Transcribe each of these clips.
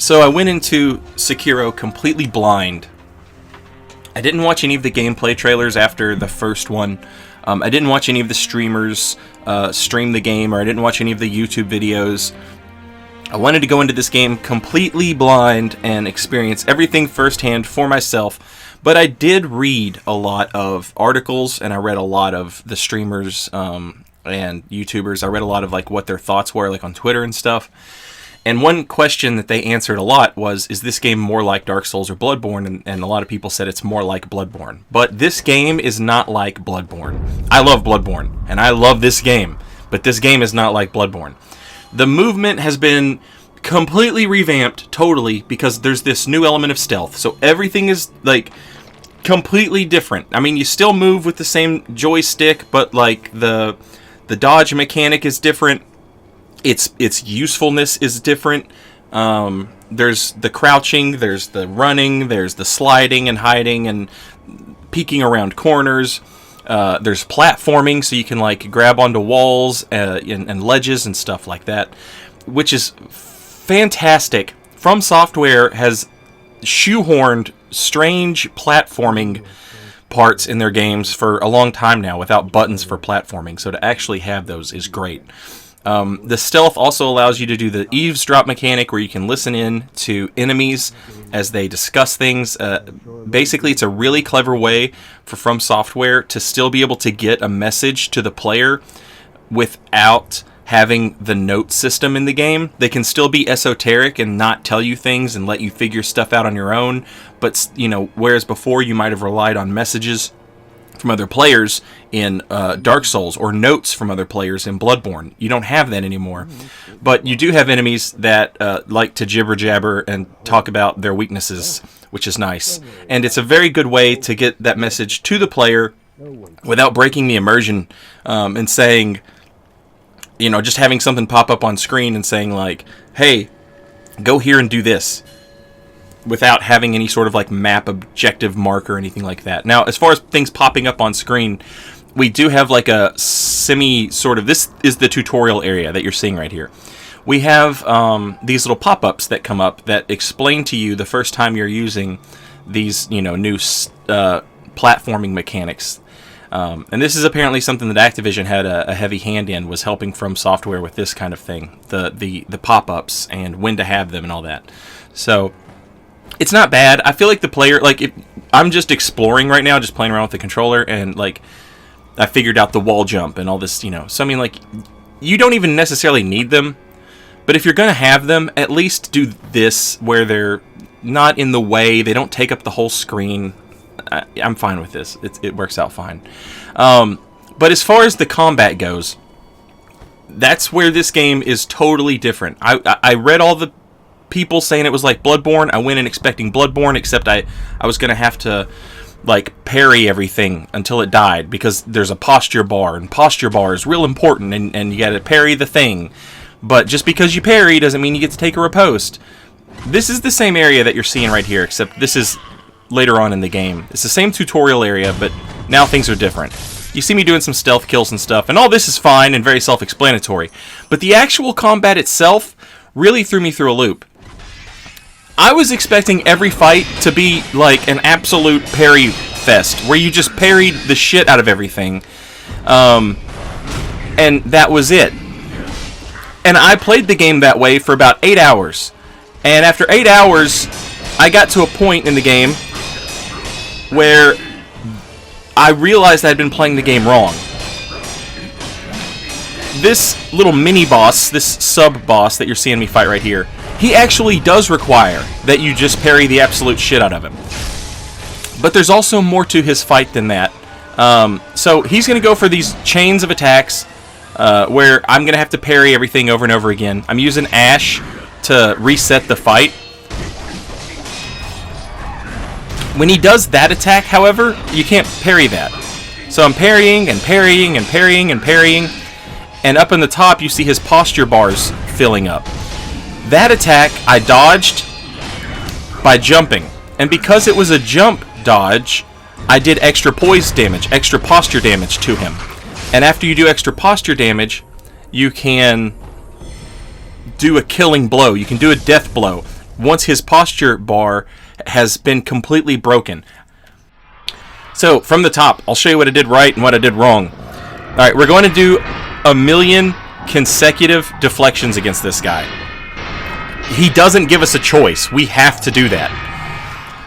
So I went into Sekiro completely blind. I didn't watch any of the gameplay trailers after the first one. I didn't watch any of the streamers stream the game, or I didn't watch any of the YouTube videos. I wanted to go into this game completely blind and experience everything firsthand for myself. But I did read a lot of articles, and I read a lot of the streamers and YouTubers. I read a lot of like what their thoughts were, like on Twitter and stuff. And one question that they answered a lot was, is this game more like Dark Souls or Bloodborne? And a lot of people said it's more like Bloodborne. But this game is not like Bloodborne. I love Bloodborne, and I love this game. But this game is not like Bloodborne. The movement has been completely revamped, totally, because there's this new element of stealth. So everything is, like, completely different. I mean, you still move with the same joystick, but, like, the dodge mechanic is different. Its usefulness is different. There's the crouching, there's the running, there's the sliding and hiding and peeking around corners. There's platforming, so you can like grab onto walls and ledges and stuff like that, which is fantastic. From Software has shoehorned strange platforming parts in their games for a long time now without buttons for platforming, so to actually have those is great. The stealth also allows you to do the eavesdrop mechanic where you can listen in to enemies as they discuss things. Basically, it's a really clever way for From Software to still be able to get a message to the player without having the note system in the game. They can still be esoteric and not tell you things and let you figure stuff out on your own. But, you know, whereas before you might have relied on messages from other players in Dark Souls or notes from other players in Bloodborne. You don't have that anymore. But you do have enemies that like to jibber jabber and talk about their weaknesses, which is nice. And it's a very good way to get that message to the player without breaking the immersion and saying, you know, just having something pop up on screen and saying like, hey, go here and do this, without having any sort of like map objective mark or anything like that. Now, as far as things popping up on screen, we do have like a semi sort of, this is the tutorial area that you're seeing right here. We have these little pop-ups that come up that explain to you the first time you're using these, you know, new platforming mechanics. And this is apparently something that Activision had a heavy hand in, was helping From Software with this kind of thing, the pop-ups and when to have them and all that. So it's not bad. I feel like the player, like, I'm just exploring right now, just playing around with the controller, and, like, I figured out the wall jump and all this, you know. So, I mean, like, you don't even necessarily need them, but if you're going to have them, at least do this where they're not in the way, they don't take up the whole screen. I'm fine with this. It works out fine. But as far as the combat goes, that's where this game is totally different. I read all the people saying it was like Bloodborne. I went in expecting Bloodborne, except I was going to have to like parry everything until it died, because there's a posture bar, and posture bar is real important, and you got to parry the thing. But just because you parry doesn't mean you get to take a riposte. This is the same area that you're seeing right here, except this is later on in the game. It's the same tutorial area, but now things are different. You see me doing some stealth kills and stuff, and all this is fine and very self-explanatory. But the actual combat itself really threw me through a loop. I was expecting every fight to be like an absolute parry fest, where you just parried the shit out of everything. And that was it. And I played the game that way for about 8 hours. And after 8 hours, I got to a point in the game where I realized I had been playing the game wrong. This little mini-boss, this sub-boss that you're seeing me fight right here, he actually does require that you just parry the absolute shit out of him. But there's also more to his fight than that. So he's going to go for these chains of attacks where I'm going to have to parry everything over and over again. I'm using Ash to reset the fight. When he does that attack, however, you can't parry that. So I'm parrying and parrying and parrying and parrying. And up in the top, you see his posture bars filling up. That attack, I dodged by jumping. And because it was a jump dodge, I did extra poise damage, extra posture damage to him. And after you do extra posture damage, you can do a killing blow. You can do a death blow. once his posture bar has been completely broken. So, from the top, I'll show you what I did right and what I did wrong. Alright, we're going to do 1,000,000 consecutive deflections against this guy. He doesn't give us a choice. We have to do that.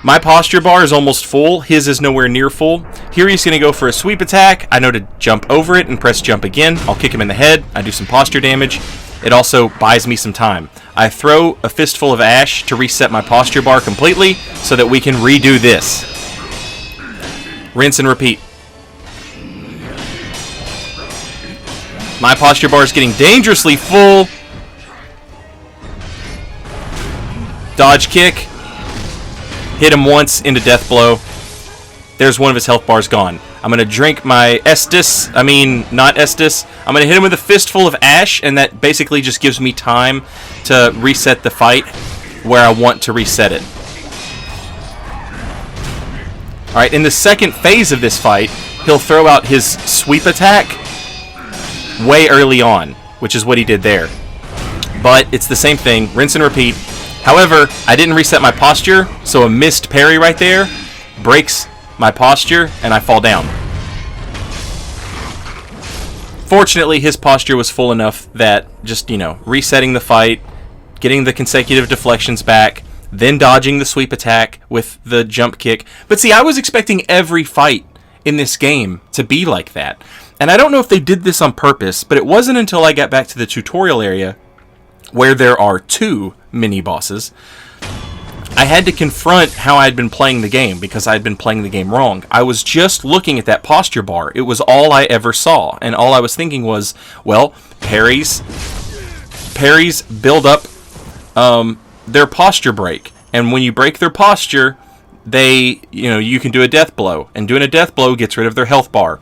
My posture bar is almost full. His is nowhere near full. Here he's going to go for a sweep attack. I know to jump over it and press jump again. I'll kick him in the head. I do some posture damage. It also buys me some time. I throw a fistful of ash to reset my posture bar completely so that we can redo this. Rinse and repeat. My posture bar is getting dangerously full. Dodge kick. Hit him once into death blow. There's one of his health bars gone. I'm going to drink my Estus. Not Estus. I'm going to hit him with a fistful of ash, and that basically just gives me time to reset the fight where I want to reset it. Alright, in the second phase of this fight, he'll throw out his sweep attack way early on, which is what he did there. But it's the same thing, rinse and repeat. However, I didn't reset my posture, so a missed parry right there breaks my posture, and I fall down. Fortunately, his posture was full enough that just, resetting the fight, getting the consecutive deflections back, then dodging the sweep attack with the jump kick. But see, I was expecting every fight in this game to be like that. And I don't know if they did this on purpose, but it wasn't until I got back to the tutorial area where there are 2 mini-bosses, I had to confront how I had been playing the game, because I had been playing the game wrong. I was just looking at that posture bar. It was all I ever saw, and all I was thinking was, well, parries build up their posture break, and when you break their posture, you can do a death blow, and doing a death blow gets rid of their health bar.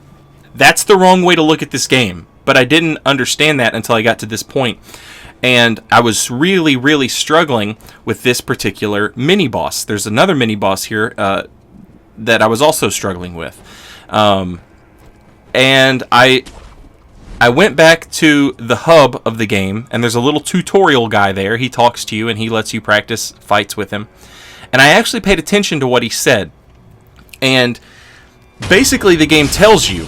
That's the wrong way to look at this game, but I didn't understand that until I got to this point. And I was really, really struggling with this particular mini-boss. There's another mini-boss here that I was also struggling with. And I went back to the hub of the game, and there's a little tutorial guy there. He talks to you, and he lets you practice fights with him. And I actually paid attention to what he said. And basically the game tells you,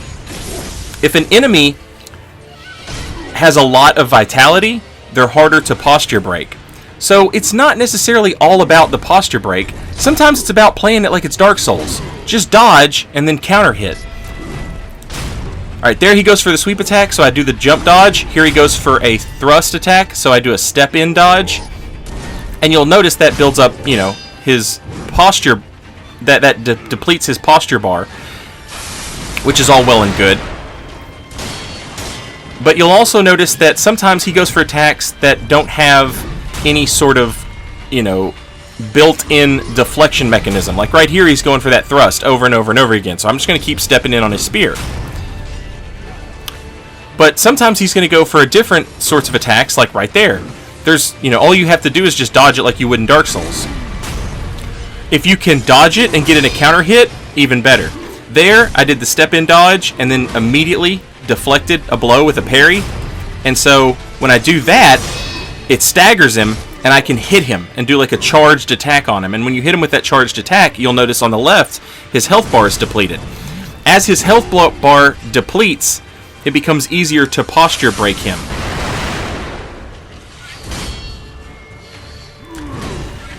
if an enemy has a lot of vitality, they're harder to posture break. So it's not necessarily all about the posture break. Sometimes it's about playing it like it's Dark Souls. Just dodge and then counter hit. Alright, there he goes for the sweep attack, so I do the jump dodge. Here he goes for a thrust attack, so I do a step in dodge. And you'll notice that builds up, his posture, that depletes his posture bar, which is all well and good. But you'll also notice that sometimes he goes for attacks that don't have any sort of, built-in deflection mechanism. Like right here, he's going for that thrust over and over and over again. So I'm just going to keep stepping in on his spear. But sometimes he's going to go for a different sorts of attacks, like right there. There's, all you have to do is just dodge it like you would in Dark Souls. If you can dodge it and get in a counter hit, even better. There, I did the step-in dodge, and then immediately deflected a blow with a parry, and so when I do that, it staggers him, and I can hit him and do like a charged attack on him. And when you hit him with that charged attack, you'll notice on the left his health bar is depleted. As his health bar depletes, it becomes easier to posture break him.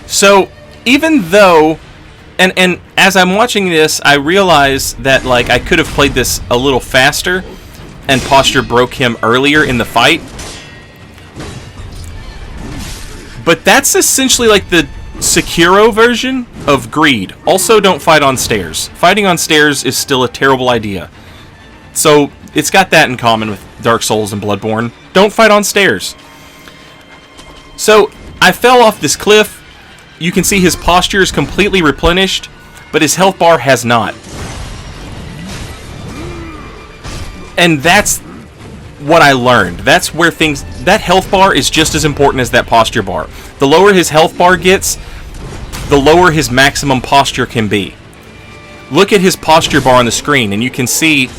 So even though and as I'm watching this, I realize that I could have played this a little faster and posture broke him earlier in the fight. But that's essentially like the Sekiro version of greed. Also, don't fight on stairs. Fighting on stairs is still a terrible idea. So, it's got that in common with Dark Souls and Bloodborne. Don't fight on stairs. So, I fell off this cliff. You can see his posture is completely replenished, but his health bar has not. And that's what I learned. That's where that health bar is just as important as that posture bar. The lower his health bar gets, the lower his maximum posture can be. Look at his posture bar on the screen, and you can see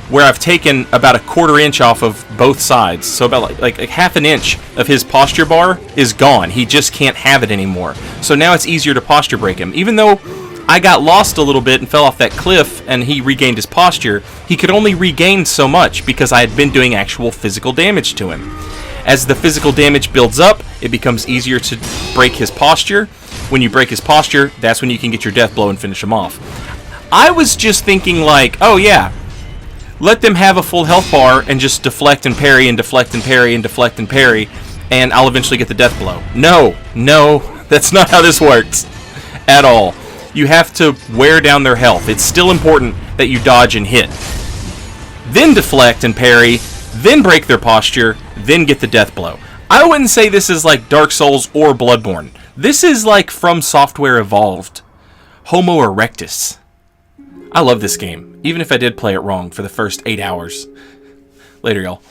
where I've taken about a 1/4 inch off of both sides. So about like half an inch of his posture bar is gone. He just can't have it anymore. So now it's easier to posture break him. Even though I got lost a little bit and fell off that cliff and he regained his posture, he could only regain so much because I had been doing actual physical damage to him. As the physical damage builds up, it becomes easier to break his posture. When you break his posture, that's when you can get your death blow and finish him off. I was just thinking like, oh yeah, let them have a full health bar and just deflect and parry and deflect and parry and deflect and parry, and I'll eventually get the death blow. No, that's not how this works at all. You have to wear down their health. It's still important that you dodge and hit. Then deflect and parry, then break their posture, then get the death blow. I wouldn't say this is like Dark Souls or Bloodborne. This is like From Software Evolved. Homo erectus. I love this game, even if I did play it wrong for the first 8 hours. Later, y'all.